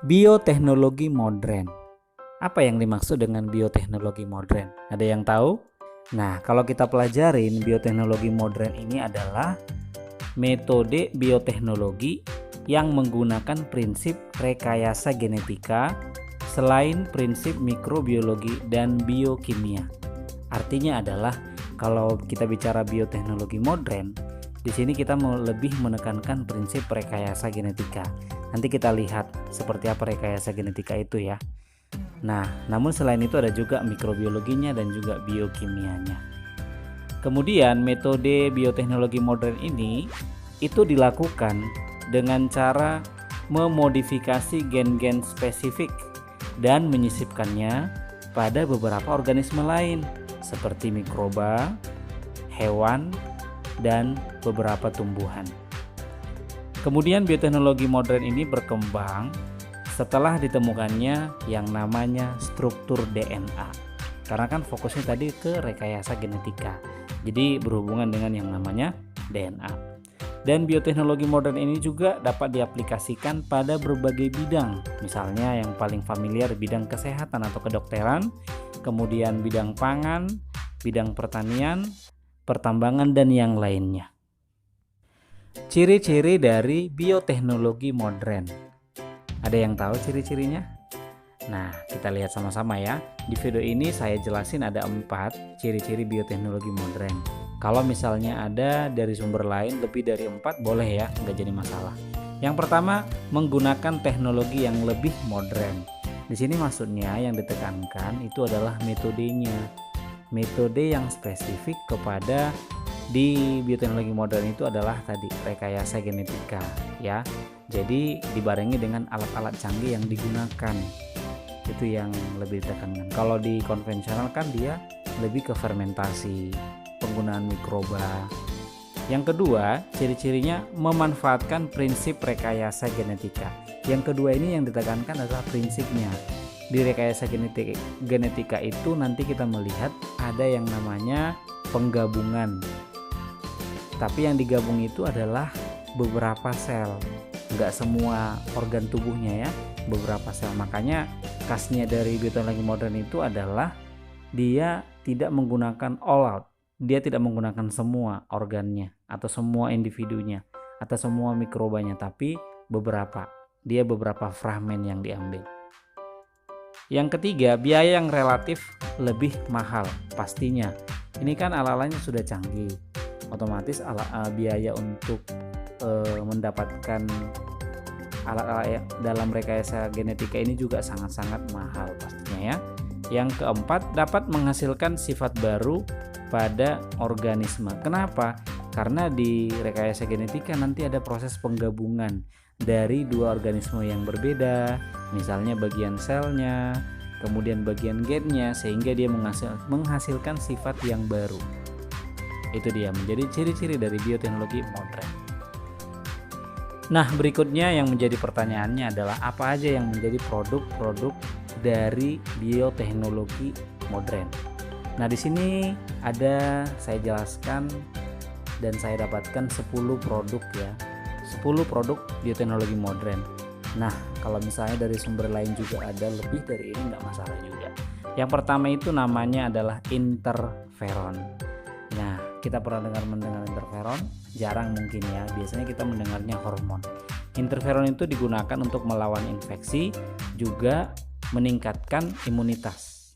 Bioteknologi modern. Apa yang dimaksud dengan bioteknologi modern? Ada yang tahu? Nah, kalau kita pelajarin bioteknologi modern ini adalah metode bioteknologi yang menggunakan prinsip rekayasa genetika selain prinsip mikrobiologi dan biokimia. Artinya adalah kalau kita bicara bioteknologi modern, di sini kita mau lebih menekankan prinsip rekayasa genetika. Nanti kita lihat seperti apa rekayasa genetika itu ya. Nah, namun selain itu ada juga mikrobiologinya dan juga biokimianya. Kemudian metode bioteknologi modern ini itu dilakukan dengan cara memodifikasi gen-gen spesifik dan menyisipkannya pada beberapa organisme lain seperti mikroba, hewan, dan beberapa tumbuhan. Kemudian bioteknologi modern ini berkembang setelah ditemukannya yang namanya struktur DNA. Karena kan fokusnya tadi ke rekayasa genetika. Jadi berhubungan dengan yang namanya DNA. Dan bioteknologi modern ini juga dapat diaplikasikan pada berbagai bidang. Misalnya yang paling familiar bidang kesehatan atau kedokteran, kemudian bidang pangan, bidang pertanian, pertambangan, dan yang lainnya. Ciri-ciri dari bioteknologi modern. Ada yang tahu ciri-cirinya? Nah, kita lihat sama-sama ya. Di video ini saya jelasin ada 4 ciri-ciri bioteknologi modern. Kalau misalnya ada dari sumber lain lebih dari 4 boleh ya, nggak jadi masalah. Yang pertama, menggunakan teknologi yang lebih modern. Di sini maksudnya yang ditekankan itu adalah metodenya. Metode yang spesifik kepada di bioteknologi modern itu adalah tadi rekayasa genetika ya. Jadi dibarengi dengan alat-alat canggih yang digunakan. Itu yang lebih ditekankan. Kalau di konvensional kan dia lebih ke fermentasi, penggunaan mikroba. Yang kedua, ciri-cirinya memanfaatkan prinsip rekayasa genetika. Yang kedua ini yang ditekankan adalah prinsipnya. Di rekayasa genetika itu nanti kita melihat ada yang namanya penggabungan. Tapi yang digabung itu adalah beberapa sel, nggak semua organ tubuhnya ya, beberapa sel. Makanya khasnya dari bioteknologi modern itu adalah dia tidak menggunakan all out, dia tidak menggunakan semua organnya atau semua individunya atau semua mikrobanya, tapi dia beberapa fragmen yang diambil. Yang ketiga, biaya yang relatif lebih mahal pastinya. Ini kan alat-alatnya sudah canggih, otomatis biaya untuk mendapatkan alat-alat dalam rekayasa genetika ini juga sangat-sangat mahal pastinya ya. Yang keempat, dapat menghasilkan sifat baru pada organisme. Kenapa? Karena di rekayasa genetika nanti ada proses penggabungan dari 2 organisme yang berbeda, misalnya bagian selnya, kemudian bagian gennya, sehingga dia menghasilkan sifat yang baru. Itu dia menjadi ciri-ciri dari bioteknologi modern. Nah, berikutnya yang menjadi pertanyaannya adalah apa aja yang menjadi produk-produk dari bioteknologi modern. Nah, di sini saya jelaskan dan saya dapatkan 10 produk ya. 10 produk bioteknologi modern. Nah, kalau misalnya dari sumber lain juga ada lebih dari ini nggak masalah juga. Yang pertama itu namanya adalah interferon. Nah, kita pernah mendengar interferon? Jarang mungkin ya, biasanya kita mendengarnya hormon. Interferon itu digunakan untuk melawan infeksi, juga meningkatkan imunitas.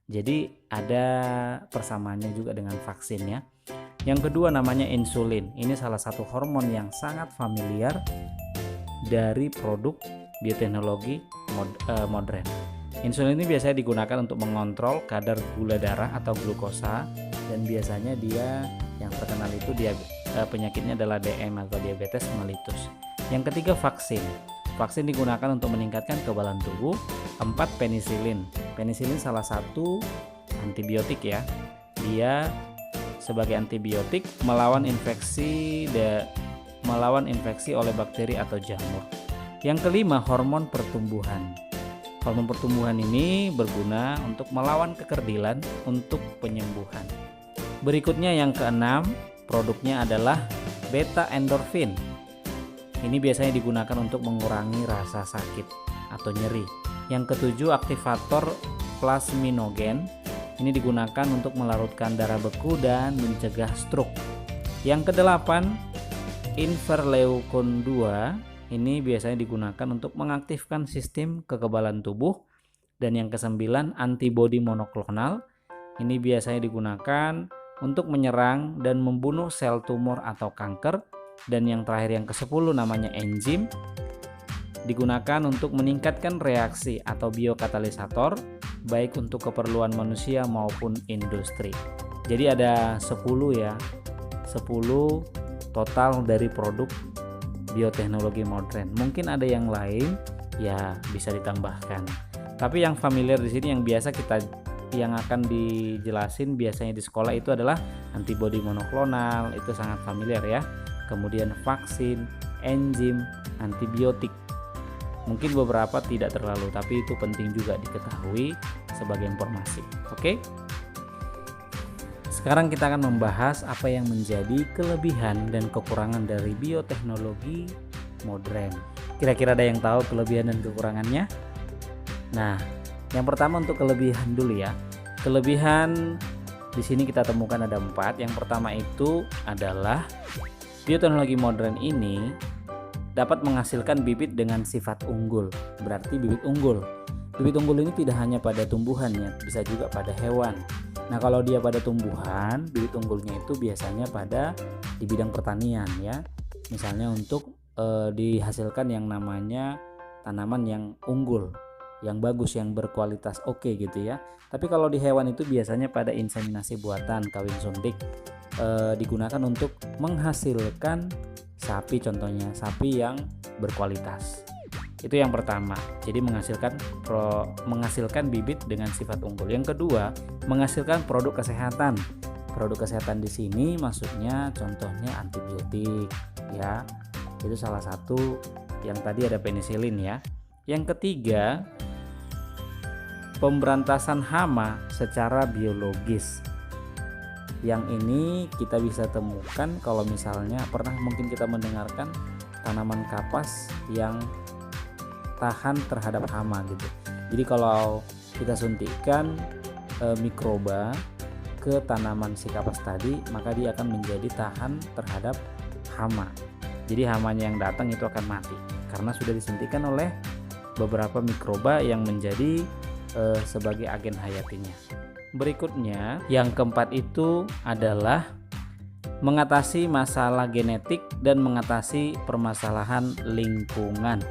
Jadi ada persamaannya juga dengan vaksin ya. Yang kedua namanya insulin. Ini salah satu hormon yang sangat familiar dari produk bioteknologi modern. Insulin ini biasanya digunakan untuk mengontrol kadar gula darah atau glukosa, dan biasanya dia yang terkenal itu penyakitnya adalah DM atau diabetes mellitus. Yang ketiga vaksin. Vaksin digunakan untuk meningkatkan kekebalan tubuh. 4, penisilin. Penisilin salah satu antibiotik ya. Dia sebagai antibiotik melawan infeksi oleh bakteri atau jamur. Yang kelima, hormon pertumbuhan. Hormon pertumbuhan ini berguna untuk melawan kekerdilan untuk penyembuhan. Berikutnya yang keenam, produknya adalah beta endorfin. Ini biasanya digunakan untuk mengurangi rasa sakit atau nyeri. Yang ketujuh, aktivator plasminogen. Ini digunakan untuk melarutkan darah beku dan mencegah stroke. Yang kedelapan, interleukon 2. Ini biasanya digunakan untuk mengaktifkan sistem kekebalan tubuh. Dan yang kesembilan, antibodi monoklonal. Ini biasanya digunakan untuk menyerang dan membunuh sel tumor atau kanker. Dan yang terakhir, yang ke-10, namanya enzim, digunakan untuk meningkatkan reaksi atau biokatalisator baik untuk keperluan manusia maupun industri. Jadi ada 10 ya, 10 total dari produk bioteknologi modern. Mungkin ada yang lain ya, bisa ditambahkan. Tapi yang familiar di sini yang akan dijelasin biasanya di sekolah itu adalah antibodi monoklonal, itu sangat familiar ya. Kemudian vaksin, enzim, antibiotik. Mungkin beberapa tidak terlalu, tapi itu penting juga diketahui sebagai informasi. Oke? Sekarang kita akan membahas apa yang menjadi kelebihan dan kekurangan dari bioteknologi modern. Kira-kira ada yang tahu kelebihan dan kekurangannya? Nah, yang pertama untuk kelebihan dulu ya. Kelebihan di sini kita temukan ada 4. Yang pertama itu adalah bioteknologi modern ini dapat menghasilkan bibit dengan sifat unggul. Berarti bibit unggul. Bibit unggul ini tidak hanya pada tumbuhan ya, bisa juga pada hewan. Nah, kalau dia pada tumbuhan, bibit unggulnya itu biasanya pada di bidang pertanian ya. Misalnya untuk dihasilkan yang namanya tanaman yang unggul, yang bagus, yang berkualitas oke gitu ya. Tapi kalau di hewan itu biasanya pada inseminasi buatan, kawin suntik, digunakan untuk menghasilkan sapi, contohnya sapi yang berkualitas. Itu yang pertama. Jadi menghasilkan bibit dengan sifat unggul. Yang kedua, menghasilkan produk kesehatan. Produk kesehatan di sini maksudnya contohnya antibiotik ya. Itu salah satu, yang tadi ada penisilin ya. Yang ketiga, pemberantasan hama secara biologis. Yang ini kita bisa temukan kalau misalnya pernah mungkin kita mendengarkan tanaman kapas yang tahan terhadap hama gitu. Jadi kalau kita suntikkan mikroba ke tanaman si kapas tadi, maka dia akan menjadi tahan terhadap hama. Jadi hamanya yang datang itu akan mati karena sudah disuntikkan oleh beberapa mikroba yang menjadi sebagai agen hayatinya. Berikutnya, yang keempat itu adalah mengatasi masalah genetik dan mengatasi permasalahan lingkungan.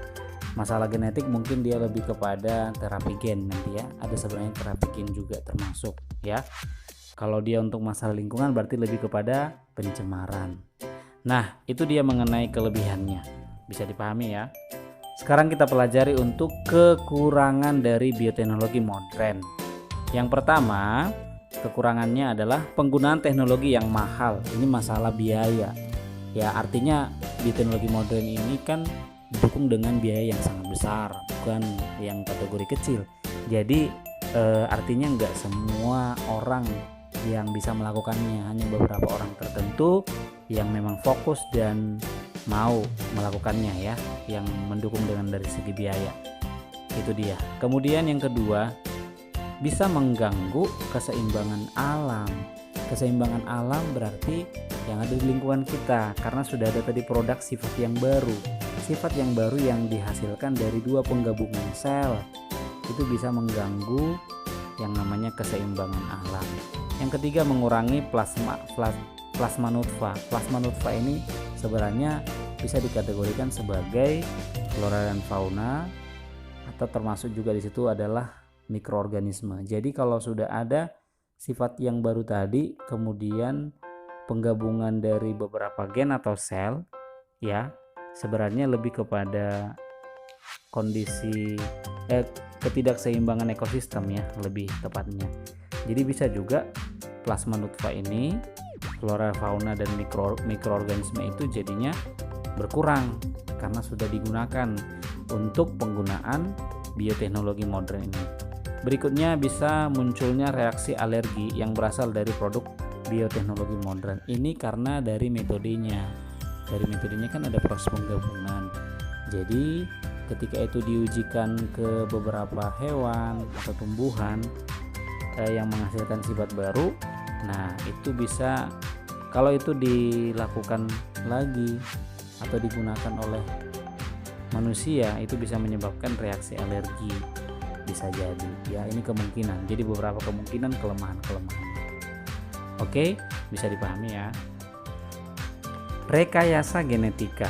Masalah genetik mungkin dia lebih kepada terapi gen nanti ya. Ada sebenarnya terapi gen juga termasuk ya. Kalau dia untuk masalah lingkungan berarti lebih kepada pencemaran. Nah, itu dia mengenai kelebihannya. Bisa dipahami ya. Sekarang kita pelajari untuk kekurangan dari bioteknologi modern. Yang pertama, kekurangannya adalah penggunaan teknologi yang mahal. Ini masalah biaya. Ya, artinya bioteknologi modern ini kan didukung dengan biaya yang sangat besar, bukan yang kategori kecil. Jadi artinya nggak semua orang yang bisa melakukannya, hanya beberapa orang tertentu yang memang fokus dan mau melakukannya ya, yang mendukung dengan dari segi biaya. Itu dia. Kemudian yang kedua, bisa mengganggu keseimbangan alam. Keseimbangan alam berarti yang ada di lingkungan kita, karena sudah ada tadi produk sifat yang baru. Sifat yang baru yang dihasilkan dari dua penggabungan sel itu bisa mengganggu yang namanya keseimbangan alam. Yang ketiga, mengurangi plasma nutfah. Plasma nutfah ini sebenarnya bisa dikategorikan sebagai flora dan fauna, atau termasuk juga di situ adalah mikroorganisme. Jadi kalau sudah ada sifat yang baru tadi, kemudian penggabungan dari beberapa gen atau sel ya, sebenarnya lebih kepada kondisi ketidakseimbangan ekosistem ya, lebih tepatnya. Jadi bisa juga plasma nutfah ini, flora, fauna dan mikroorganisme itu jadinya berkurang karena sudah digunakan untuk penggunaan bioteknologi modern ini. Berikutnya, bisa munculnya reaksi alergi yang berasal dari produk bioteknologi modern. Ini karena dari metodenya. Dari metodenya kan ada proses penggabungan. Jadi ketika itu diujikan ke beberapa hewan atau tumbuhan yang menghasilkan sifat baru, nah itu bisa, kalau itu dilakukan lagi atau digunakan oleh manusia, itu bisa menyebabkan reaksi alergi, bisa jadi ya. Ini kemungkinan, jadi beberapa kemungkinan kelemahan-kelemahan. Oke, bisa dipahami ya. Rekayasa genetika.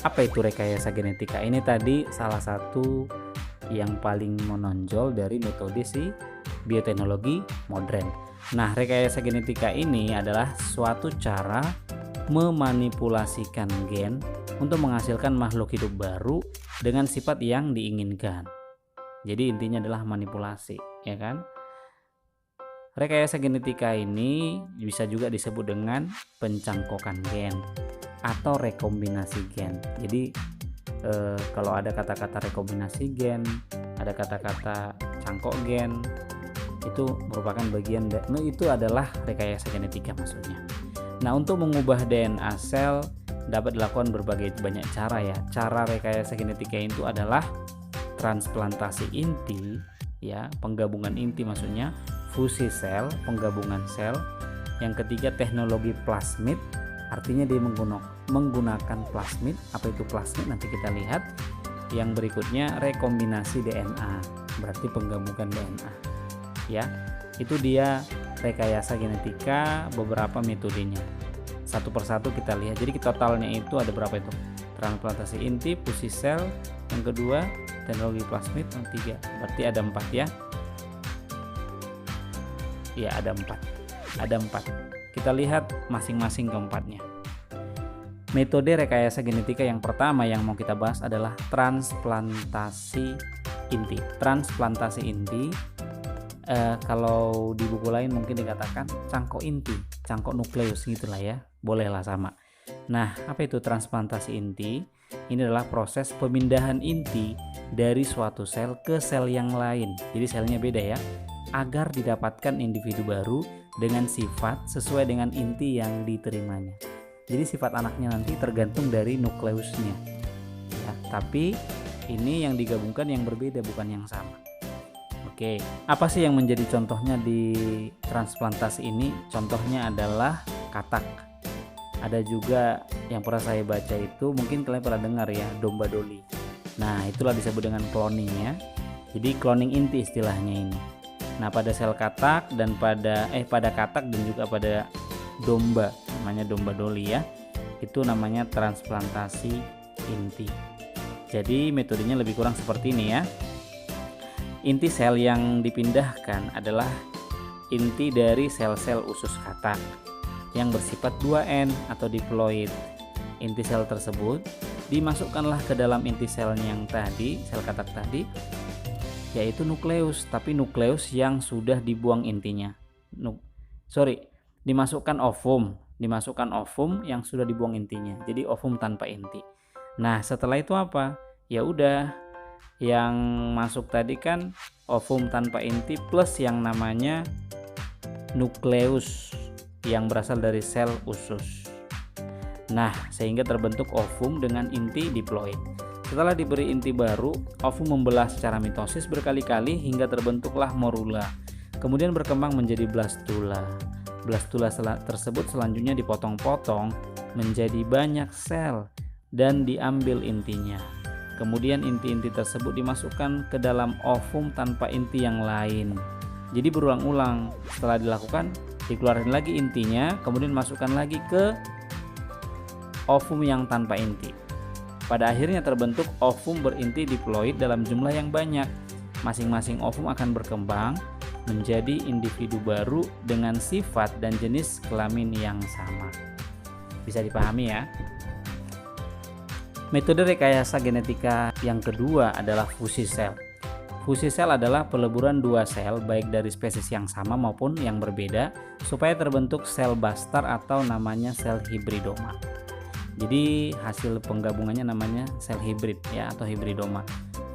Apa itu rekayasa genetika? Ini tadi salah satu yang paling menonjol dari metode si bioteknologi modern. Nah, rekayasa genetika ini adalah suatu cara memanipulasikan gen untuk menghasilkan makhluk hidup baru dengan sifat yang diinginkan. Jadi intinya adalah manipulasi, ya kan? Rekayasa genetika ini bisa juga disebut dengan pencangkokan gen atau rekombinasi gen. Jadi kalau ada kata-kata rekombinasi gen, ada kata-kata cangkok gen, itu merupakan bagian itu adalah rekayasa genetika maksudnya. Nah, untuk mengubah DNA sel dapat dilakukan berbagai banyak cara ya. Cara rekayasa genetika itu adalah transplantasi inti ya, penggabungan inti maksudnya, fusi sel, penggabungan sel. Yang ketiga teknologi plasmid, artinya dia menggunakan plasmid. Apa itu plasmid? Nanti kita lihat. Yang berikutnya rekombinasi DNA, berarti penggabungan DNA. Ya, itu dia rekayasa genetika, beberapa metodenya. Satu persatu kita lihat. Jadi totalnya itu ada berapa itu? Transplantasi inti, fusi sel, yang kedua teknologi plasmid, yang tiga. Berarti ada 4 ya. Ya, ada 4. Ada 4. Kita lihat masing-masing keempatnya. Metode rekayasa genetika yang pertama yang mau kita bahas adalah transplantasi inti. Transplantasi inti, kalau di buku lain mungkin dikatakan cangkok inti, cangkok nukleus gitulah ya, bolehlah sama. Nah, apa itu transplantasi inti? Ini adalah proses pemindahan inti dari suatu sel ke sel yang lain. Jadi selnya beda ya, agar didapatkan individu baru dengan sifat sesuai dengan inti yang diterimanya. Jadi sifat anaknya nanti tergantung dari nukleusnya ya, tapi ini yang digabungkan yang berbeda, bukan yang sama. Oke, apa sih yang menjadi contohnya di transplantasi ini? Contohnya adalah katak. Ada juga yang pernah saya baca itu, mungkin kalian pernah dengar ya, domba doli. Nah, itulah disebut dengan cloning ya. Jadi cloning inti istilahnya ini. Nah, pada sel katak dan pada katak dan juga pada domba, namanya domba doli ya, itu namanya transplantasi inti. Jadi metodenya lebih kurang seperti ini ya. Inti sel yang dipindahkan adalah inti dari sel-sel usus katak yang bersifat 2N atau diploid. Inti sel tersebut dimasukkanlah ke dalam inti sel yang tadi, sel katak tadi, yaitu nukleus, tapi nukleus yang sudah dibuang intinya. Dimasukkan ovum yang sudah dibuang intinya. Jadi ovum tanpa inti. Nah, setelah itu apa? Ya udah, yang masuk tadi kan ovum tanpa inti plus yang namanya nukleus yang berasal dari sel usus. Nah, sehingga terbentuk ovum dengan inti diploid. Setelah diberi inti baru, ovum membelah secara mitosis berkali-kali hingga terbentuklah morula. Kemudian berkembang menjadi blastula. Blastula tersebut selanjutnya dipotong-potong menjadi banyak sel dan diambil intinya. Kemudian inti-inti tersebut dimasukkan ke dalam ovum tanpa inti yang lain. Jadi berulang-ulang. Setelah dilakukan, dikeluarkan lagi intinya, kemudian masukkan lagi ke ovum yang tanpa inti. Pada akhirnya terbentuk ovum berinti diploid dalam jumlah yang banyak. Masing-masing ovum akan berkembang menjadi individu baru dengan sifat dan jenis kelamin yang sama. Bisa dipahami ya? Metode rekayasa genetika yang kedua adalah fusi sel. Fusi sel adalah peleburan dua sel baik dari spesies yang sama maupun yang berbeda supaya terbentuk sel bastar atau namanya sel hibridoma. Jadi hasil penggabungannya namanya sel hibrid ya, atau hibridoma.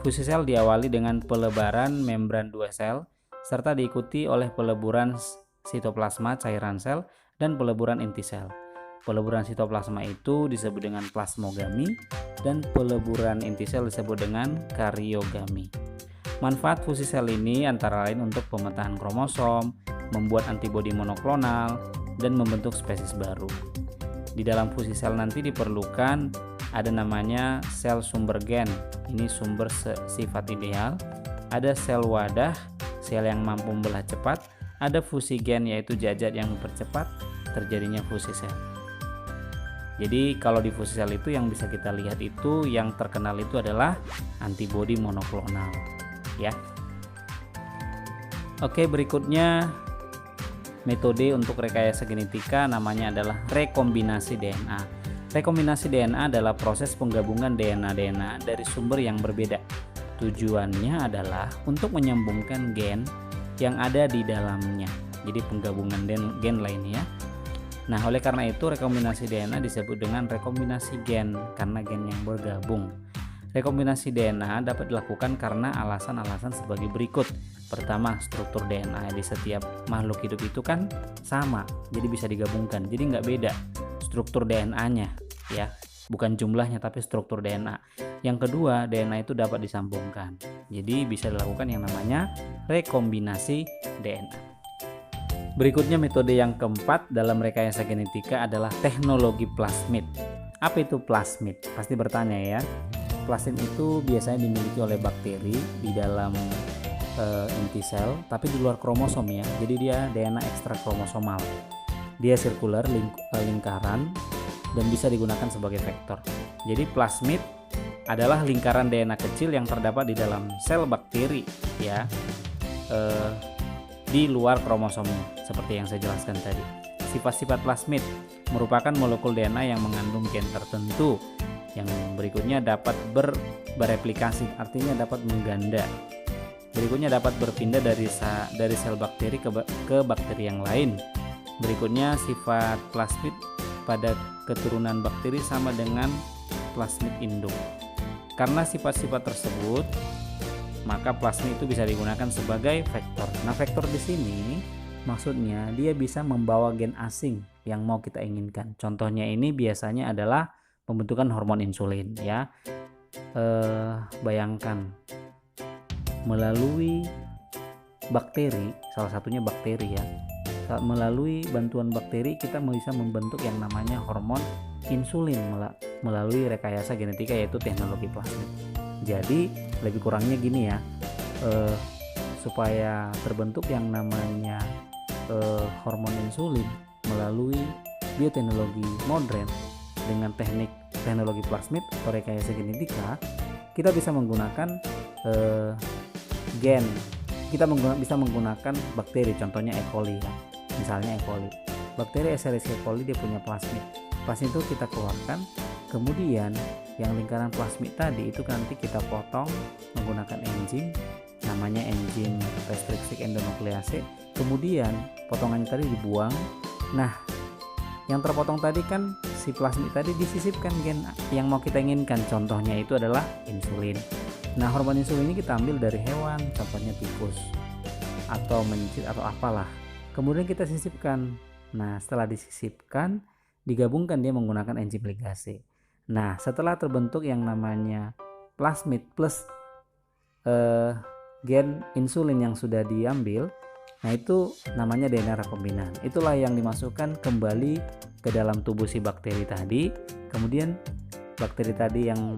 Fusi sel diawali dengan pelebaran membran dua sel serta diikuti oleh peleburan sitoplasma cairan sel dan peleburan inti sel. Peleburan sitoplasma itu disebut dengan plasmogami dan peleburan inti sel disebut dengan karyogami. Manfaat fusi sel ini antara lain untuk pemetaan kromosom, membuat antibodi monoklonal, dan membentuk spesies baru. Di dalam fusi sel nanti diperlukan ada namanya sel sumber gen, ini sumber sifat ideal, ada sel wadah, sel yang mampu membelah cepat, ada fusi gen yaitu zat-zat yang mempercepat terjadinya fusi sel. Jadi kalau di fusi sel itu yang bisa kita lihat itu yang terkenal itu adalah antibodi monoklonal ya. Oke, berikutnya metode untuk rekayasa genetika namanya adalah rekombinasi DNA. Rekombinasi DNA adalah proses penggabungan DNA dari sumber yang berbeda. Tujuannya adalah untuk menyambungkan gen yang ada di dalamnya. Jadi penggabungan gen lainnya. Nah, oleh karena itu rekombinasi DNA disebut dengan rekombinasi gen karena gen yang bergabung. Rekombinasi DNA dapat dilakukan karena alasan-alasan sebagai berikut. Pertama, struktur DNA di setiap makhluk hidup itu kan sama, jadi bisa digabungkan. Jadi nggak beda struktur DNA-nya ya, bukan jumlahnya tapi struktur DNA. Yang kedua, DNA itu dapat disambungkan. Jadi bisa dilakukan yang namanya rekombinasi DNA. Berikutnya metode yang keempat dalam rekayasa genetika adalah teknologi plasmid. Apa itu plasmid? Pasti bertanya ya. Plasmid itu biasanya dimiliki oleh bakteri di dalam inti sel, tapi di luar kromosom ya. Jadi dia DNA ekstra kromosomal. Dia sirkular, lingkaran, dan bisa digunakan sebagai vektor. Jadi plasmid adalah lingkaran DNA kecil yang terdapat di dalam sel bakteri ya. Di luar kromosomnya seperti yang saya jelaskan tadi. Sifat-sifat plasmid merupakan molekul DNA yang mengandung gen tertentu. Yang berikutnya dapat bereplikasi, artinya dapat mengganda. Berikutnya dapat berpindah dari sel bakteri ke bakteri yang lain. Berikutnya sifat plasmid pada keturunan bakteri sama dengan plasmid induk. Karena sifat-sifat tersebut, maka plasmid itu bisa digunakan sebagai vektor. Nah, vektor di sini maksudnya dia bisa membawa gen asing yang mau kita inginkan. Contohnya ini biasanya adalah pembentukan hormon insulin ya. Bayangkan melalui bakteri, salah satunya bakteri ya. Melalui bantuan bakteri kita bisa membentuk yang namanya hormon insulin melalui rekayasa genetika yaitu teknologi plasmid. Jadi lebih kurangnya gini ya, supaya terbentuk yang namanya hormon insulin melalui bioteknologi modern dengan teknologi plasmid atau rekayasa genetika, kita bisa menggunakan gen. Kita bisa menggunakan bakteri, contohnya E. coli ya. Misalnya E. coli. Bakteri Escherichia coli dia punya plasmid. Plasmid itu kita keluarkan, kemudian yang lingkaran plasmid tadi itu nanti kita potong menggunakan enzim, namanya enzim restriksi endonuklease. Kemudian potongannya tadi dibuang. Nah, yang terpotong tadi kan si plasmid tadi disisipkan gen yang mau kita inginkan. Contohnya itu adalah insulin. Nah, hormon insulin ini kita ambil dari hewan, contohnya tikus atau mencit atau apalah. Kemudian kita sisipkan. Nah, setelah disisipkan, digabungkan dia menggunakan enzim ligase. Nah, setelah terbentuk yang namanya plasmid plus gen insulin yang sudah diambil, nah itu namanya DNA rekombinan. Itulah yang dimasukkan kembali ke dalam tubuh si bakteri tadi. Kemudian bakteri tadi yang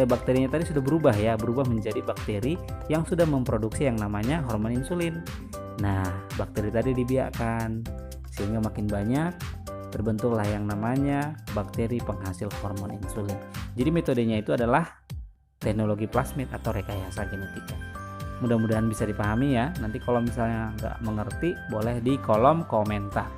bakterinya tadi sudah berubah menjadi bakteri yang sudah memproduksi yang namanya hormon insulin. Nah, bakteri tadi dibiakkan sehingga makin banyak, terbentuklah yang namanya bakteri penghasil hormon insulin. Jadi metodenya itu adalah teknologi plasmid atau rekayasa genetika. Mudah-mudahan bisa dipahami ya. Nanti kalau misalnya nggak mengerti, boleh di kolom komentar.